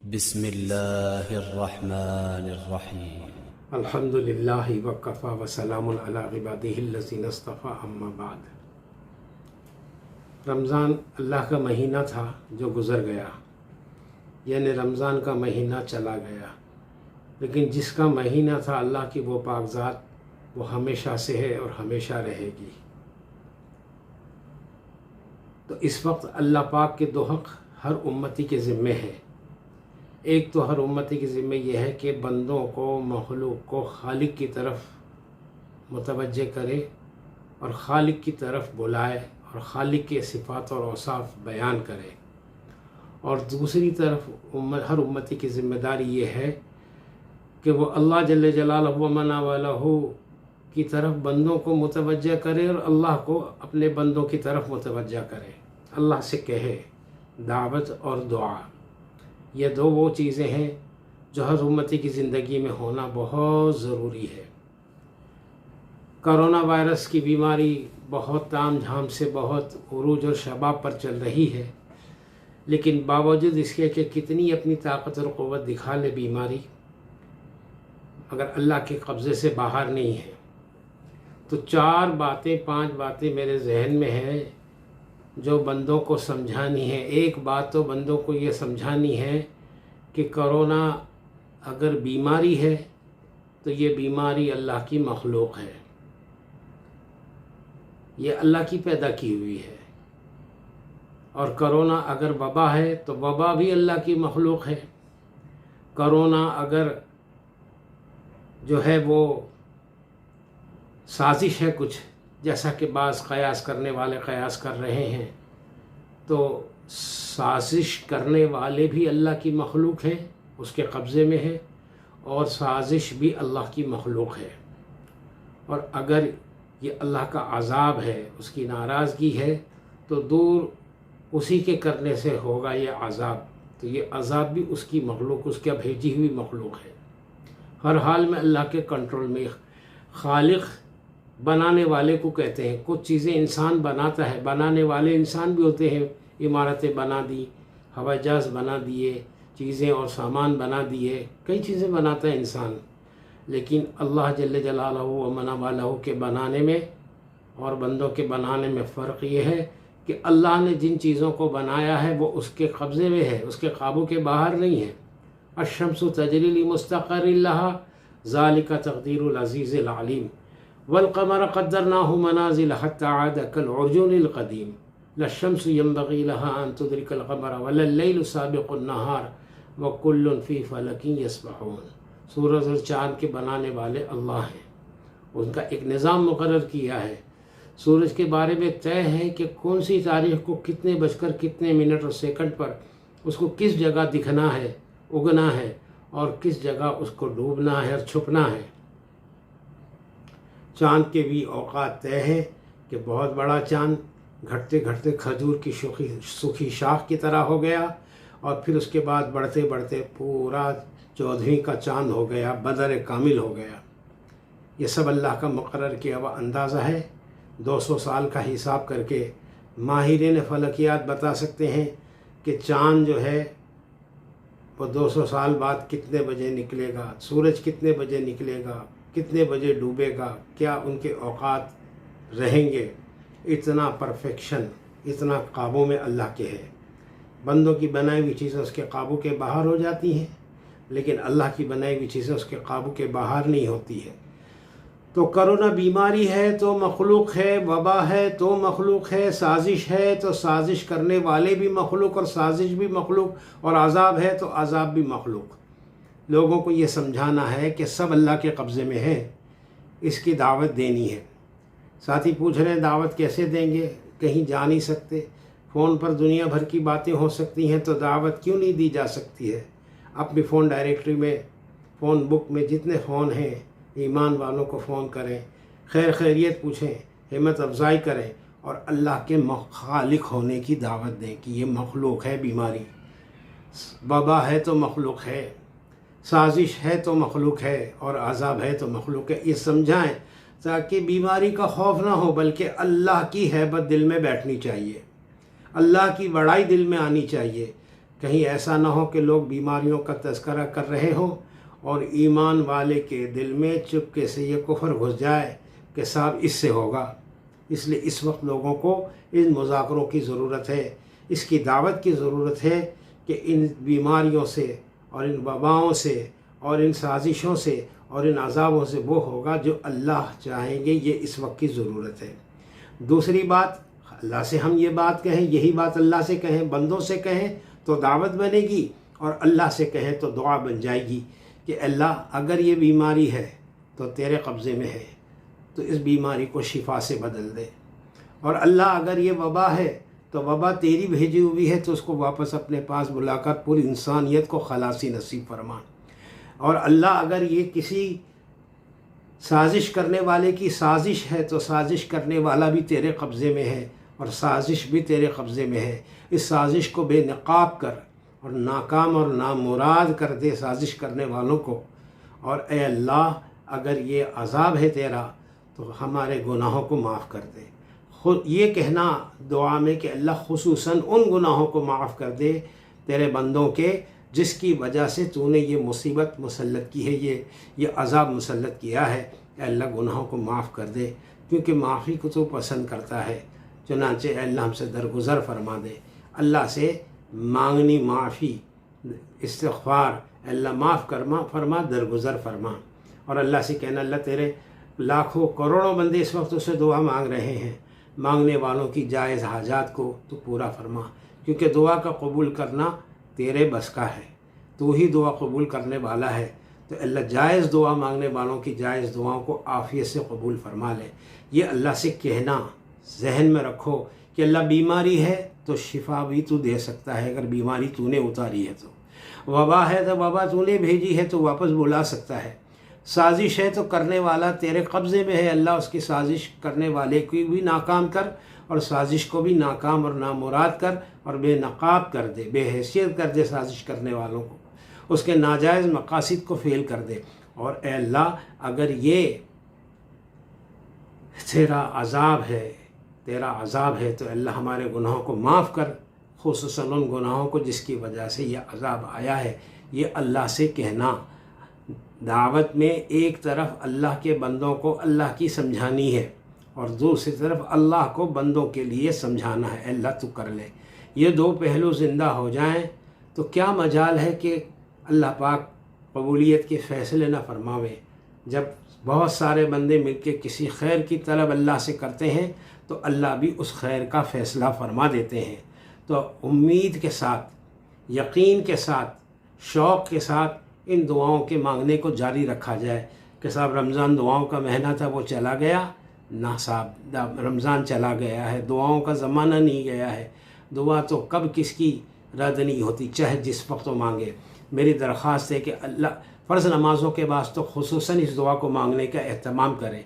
بسم اللہ الرحمن الرحیم۔ الحمد للہ وکفا وسلام علی عبادہ الذین اصطفیٰ اما بعد۔ رمضان اللہ کا مہینہ تھا جو گزر گیا، یعنی رمضان کا مہینہ چلا گیا، لیکن جس کا مہینہ تھا اللہ کی وہ پاک ذات وہ ہمیشہ سے ہے اور ہمیشہ رہے گی۔ تو اس وقت اللہ پاک کے دو حق ہر امتی کے ذمے ہیں۔ ایک تو ہر امتی کے ذمہ یہ ہے کہ بندوں کو، مخلوق کو خالق کی طرف متوجہ کرے اور خالق کی طرف بلائے اور خالق کے صفات اور اوصاف بیان کرے، اور دوسری طرف ہر امتی کی ذمہ داری یہ ہے کہ وہ اللہ جل جلالہ و منہ والہ کی طرف بندوں کو متوجہ کرے اور اللہ کو اپنے بندوں کی طرف متوجہ کرے۔ اللہ سے کہے دعوت اور دعا، یہ دو وہ چیزیں ہیں جو ہر امتی کی زندگی میں ہونا بہت ضروری ہے۔ کرونا وائرس کی بیماری بہت تام جھام سے بہت عروج اور شباب پر چل رہی ہے، لیکن باوجود اس کے کہ کتنی اپنی طاقت اور قوت دکھا لے بیماری، اگر اللہ کے قبضے سے باہر نہیں ہے تو 5 باتیں میرے ذہن میں ہیں جو بندوں کو سمجھانی ہے۔ ایک بات تو بندوں کو یہ سمجھانی ہے کہ کرونا اگر بیماری ہے تو یہ بیماری اللہ کی مخلوق ہے، یہ اللہ کی پیدا کی ہوئی ہے، اور کرونا اگر وبا ہے تو وبا بھی اللہ کی مخلوق ہے۔ کرونا اگر جو ہے وہ سازش ہے کچھ، جیسا کہ بعض قیاس کرنے والے قیاس کر رہے ہیں، تو سازش کرنے والے بھی اللہ کی مخلوق ہیں، اس کے قبضے میں ہے، اور سازش بھی اللہ کی مخلوق ہے۔ اور اگر یہ اللہ کا عذاب ہے، اس کی ناراضگی ہے، تو دور اسی کے کرنے سے ہوگا یہ عذاب، تو یہ عذاب بھی اس کی مخلوق، اس کا بھیجی ہوئی مخلوق ہے۔ ہر حال میں اللہ کے کنٹرول میں۔ خالق بنانے والے کو کہتے ہیں، کچھ چیزیں انسان بناتا ہے، بنانے والے انسان بھی ہوتے ہیں، عمارتیں بنا دی، ہوائی جہاز بنا دیے، چیزیں اور سامان بنا دیے، کئی چیزیں بناتا ہے انسان، لیکن اللہ جل جلالہ و منہ والہ کے بنانے میں اور بندوں کے بنانے میں فرق یہ ہے کہ اللہ نے جن چیزوں کو بنایا ہے وہ اس کے قبضے میں ہے، اس کے قابو کے باہر نہیں ہے۔ الشمس تجری لمستقر لها ذلك تقدیر العزیز العلیم والقمر قدرناه منازل حتى عاد كالعرجون القدیم لا الشمس ينبغي لها ان تدرك القمر ولا الليل سابق النهار وكل في فلك يسبحون۔ سورج اور چاند کے بنانے والے اللہ ہیں، ان کا ایک نظام مقرر کیا ہے۔ سورج کے بارے میں طے ہے کہ کون سی تاریخ کو کتنے بج کر کتنے منٹ اور سیکنڈ پر اس کو کس جگہ دکھنا ہے، اگنا ہے، اور کس جگہ اس کو ڈوبنا ہے اور چھپنا ہے۔ چاند کے بھی اوقات طے ہیں کہ بہت بڑا چاند گھٹتے گھٹتے کھجور کی سوکھی شاخ کی طرح ہو گیا، اور پھر اس کے بعد بڑھتے بڑھتے پورا 14ویں کا چاند ہو گیا، بدر کامل ہو گیا۔ یہ سب اللہ کا مقرر کیا ہوا اندازہ ہے۔ 200 سال کا حساب کر کے ماہرین فلکیات بتا سکتے ہیں کہ چاند جو ہے وہ 200 سال بعد کتنے بجے نکلے گا، سورج کتنے بجے نکلے گا، کتنے بجے ڈوبے گا، کیا ان کے اوقات رہیں گے۔ اتنا پرفیکشن، اتنا قابو میں اللہ کے ہے۔ بندوں کی بنائی ہوئی چیزیں اس کے قابو کے باہر ہو جاتی ہیں، لیکن اللہ کی بنائی ہوئی چیزیں اس کے قابو کے باہر نہیں ہوتی ہے۔ تو کرونا بیماری ہے تو مخلوق ہے، وبا ہے تو مخلوق ہے، سازش ہے تو سازش کرنے والے بھی مخلوق اور سازش بھی مخلوق، اور عذاب ہے تو عذاب بھی مخلوق۔ لوگوں کو یہ سمجھانا ہے کہ سب اللہ کے قبضے میں ہے، اس کی دعوت دینی ہے۔ ساتھی پوچھ رہے ہیں دعوت کیسے دیں گے، کہیں جا نہیں سکتے، فون پر دنیا بھر کی باتیں ہو سکتی ہیں، تو دعوت کیوں نہیں دی جا سکتی ہے؟ اپنی فون ڈائریکٹری میں، فون بک میں جتنے فون ہیں، ایمان والوں کو فون کریں، خیریت پوچھیں، ہمت افزائی کریں، اور اللہ کے خالق ہونے کی دعوت دیں کہ یہ مخلوق ہے بیماری، وبا ہے تو مخلوق ہے، سازش ہے تو مخلوق ہے، اور عذاب ہے تو مخلوق ہے۔ یہ سمجھائیں تاکہ بیماری کا خوف نہ ہو، بلکہ اللہ کی ہیبت دل میں بیٹھنی چاہیے، اللہ کی بڑائی دل میں آنی چاہیے کہیں ایسا نہ ہو کہ لوگ بیماریوں کا تذکرہ کر رہے ہوں اور ایمان والے کے دل میں چپکے سے یہ کفر گھس جائے کہ صاحب اس سے ہوگا۔ اس لیے اس وقت لوگوں کو ان مذاکروں کی ضرورت ہے، اس کی دعوت کی ضرورت ہے کہ ان بیماریوں سے اور ان وباؤں سے اور ان سازشوں سے اور ان عذابوں سے وہ ہوگا جو اللہ چاہیں گے۔ یہ اس وقت کی ضرورت ہے۔ دوسری بات، اللہ سے ہم یہ بات کہیں، یہی بات اللہ سے کہیں، بندوں سے کہیں تو دعوت بنے گی، اور اللہ سے کہیں تو دعا بن جائے گی کہ اللہ اگر یہ بیماری ہے تو تیرے قبضے میں ہے، تو اس بیماری کو شفا سے بدل دے، اور اللہ اگر یہ وبا ہے تو وبا تیری بھیجی ہوئی ہے تو اس کو واپس اپنے پاس بلا کر پوری انسانیت کو خلاصی نصیب فرما، اور اللہ اگر یہ کسی سازش کرنے والے کی سازش ہے تو سازش کرنے والا بھی تیرے قبضے میں ہے اور سازش بھی تیرے قبضے میں ہے، اس سازش کو بے نقاب کر اور ناکام اور نامراد کر دے سازش کرنے والوں کو، اور اے اللہ اگر یہ عذاب ہے تیرا تو ہمارے گناہوں کو معاف کر دے۔ خود یہ کہنا دعا میں کہ اللہ خصوصاً ان گناہوں کو معاف کر دے تیرے بندوں کے جس کی وجہ سے تو نے یہ مصیبت مسلط کی ہے، یہ عذاب مسلط کیا ہے۔ اے اللہ گناہوں کو معاف کر دے، کیونکہ معافی کو تو پسند کرتا ہے۔ چنانچہ اے اللہ ہم سے درگزر فرما دے، اللہ سے مانگنی معافی، استغفار، اے اللہ معاف فرما، درگزر فرما، اور اللہ سے کہنا اللہ تیرے لاکھوں کروڑوں بندے اس وقت اسے دعا مانگ رہے ہیں، مانگنے والوں کی جائز حاجات کو تو پورا فرما، کیونکہ دعا کا قبول کرنا تیرے بس کا ہے، تو ہی دعا قبول کرنے والا ہے۔ تو اللہ جائز دعا مانگنے والوں کی جائز دعاؤں کو عافیت سے قبول فرما لے۔ یہ اللہ سے کہنا ذہن میں رکھو کہ اللہ بیماری ہے تو شفا بھی تو دے سکتا ہے، اگر بیماری تو نے اتاری ہے تو، وبا ہے تو وبا تو نے بھیجی ہے تو واپس بلا سکتا ہے، سازش ہے تو کرنے والا تیرے قبضے میں ہے، اللہ اس کی سازش کرنے والے کو بھی ناکام کر اور سازش کو بھی ناکام اور نامراد کر اور بے نقاب کر دے، بے حیثیت کر دے سازش کرنے والوں کو، اس کے ناجائز مقاصد کو فیل کر دے۔ اور اے اللہ اگر یہ تیرا عذاب ہے تو اللہ ہمارے گناہوں کو معاف کر، خصوصاً ان گناہوں کو جس کی وجہ سے یہ عذاب آیا ہے۔ یہ اللہ سے کہنا دعوت میں ایک طرف اللہ کے بندوں کو اللہ کی سمجھانی ہے اور دوسری طرف اللہ کو بندوں کے لیے سمجھانا ہے، اللہ تو کر لے۔ یہ دو پہلو زندہ ہو جائیں تو کیا مجال ہے کہ اللہ پاک قبولیت کے فیصلے نہ فرماوے۔ جب بہت سارے بندے مل کے کسی خیر کی طلب اللہ سے کرتے ہیں تو اللہ بھی اس خیر کا فیصلہ فرما دیتے ہیں۔ تو امید کے ساتھ، یقین کے ساتھ، شوق کے ساتھ ان دعاؤں کے مانگنے کو جاری رکھا جائے کہ صاحب رمضان دعاؤں کا مہینہ تھا وہ چلا گیا نہ، صاحب رمضان چلا گیا ہے، دعاؤں کا زمانہ نہیں گیا ہے، دعا تو کب کس کی رد نہیں ہوتی، چاہے جس وقت وہ مانگے۔ میری درخواست ہے کہ اللہ فرض نمازوں کے بعد تو خصوصاً اس دعا کو مانگنے کا اہتمام کریں۔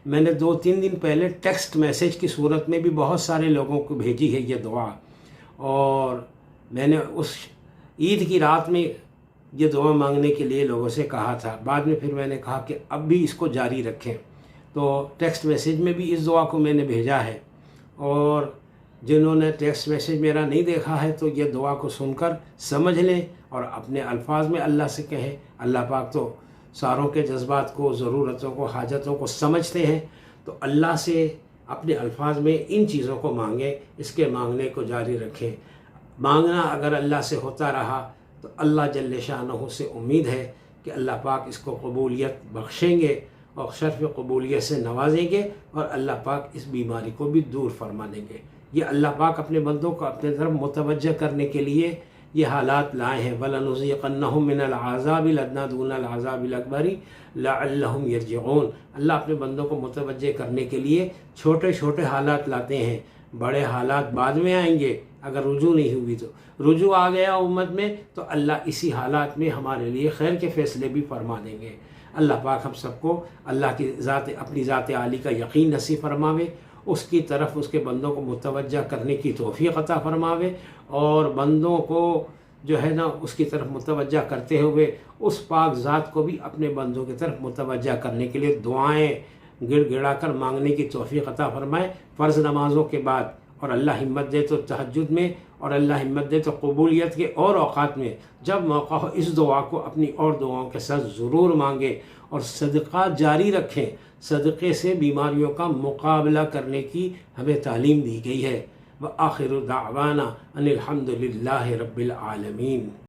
میں نے 2-3 دن پہلے ٹیکسٹ میسیج کی صورت میں بھی بہت سارے لوگوں کو بھیجی ہے یہ دعا، اور میں نے اس عید کی رات میں یہ دعا مانگنے کے لیے لوگوں سے کہا تھا، بعد میں پھر میں نے کہا کہ اب بھی اس کو جاری رکھیں، تو ٹیکسٹ میسیج میں بھی اس دعا کو میں نے بھیجا ہے، اور جنہوں نے ٹیکسٹ میسیج میرا نہیں دیکھا ہے تو یہ دعا کو سن کر سمجھ لیں اور اپنے الفاظ میں اللہ سے کہیں۔ اللہ پاک تو ساروں کے جذبات کو، ضرورتوں کو، حاجتوں کو سمجھتے ہیں، تو اللہ سے اپنے الفاظ میں ان چیزوں کو مانگیں، اس کے مانگنے کو جاری رکھیں۔ مانگنا اگر اللہ سے ہوتا رہا تو اللہ جل شانہ سے امید ہے کہ اللہ پاک اس کو قبولیت بخشیں گے اور شرف قبولیت سے نوازیں گے، اور اللہ پاک اس بیماری کو بھی دور فرما دیں گے۔ یہ اللہ پاک اپنے بندوں کو اپنے طرف متوجہ کرنے کے لیے یہ حالات لائے ہیں۔ وَلَنُذِيقَنَّهُم مِّنَ الْعَذَابِ الْأَدْنَىٰ دُونَ الْعَذَابِ الْأَكْبَرِ لَعَلَّهُمْ يَرْجِعُونَ۔ اللہ اپنے بندوں کو متوجہ کرنے کے لیے چھوٹے چھوٹے حالات لاتے ہیں، بڑے حالات بعد میں آئیں گے اگر رجوع نہیں ہوئی تو۔ رجوع آ گیا امت میں تو اللہ اسی حالات میں ہمارے لیے خیر کے فیصلے بھی فرما دیں گے۔ اللہ پاک ہم سب کو اللہ کی ذات، اپنی ذات عالی کا یقین نصیب فرماوے، اس کی طرف اس کے بندوں کو متوجہ کرنے کی توفیق عطا فرماوے، اور بندوں کو جو ہے نا اس کی طرف متوجہ کرتے ہوئے اس پاک ذات کو بھی اپنے بندوں کی طرف متوجہ کرنے کے لیے دعائیں گڑ گڑا کر مانگنے کی توفیق عطا فرمائے۔ فرض نمازوں کے بعد، اور اللہ ہمت دے تو تہجد میں اور اللہ ہمت دے تو قبولیت کے اور اوقات میں جب موقع ہو اس دعا کو اپنی اور دعاؤں کے ساتھ ضرور مانگیں اور صدقات جاری رکھیں۔ صدقے سے بیماریوں کا مقابلہ کرنے کی ہمیں تعلیم دی گئی ہے۔ وآخر دعوانا ان الحمد للہ رب العالمین۔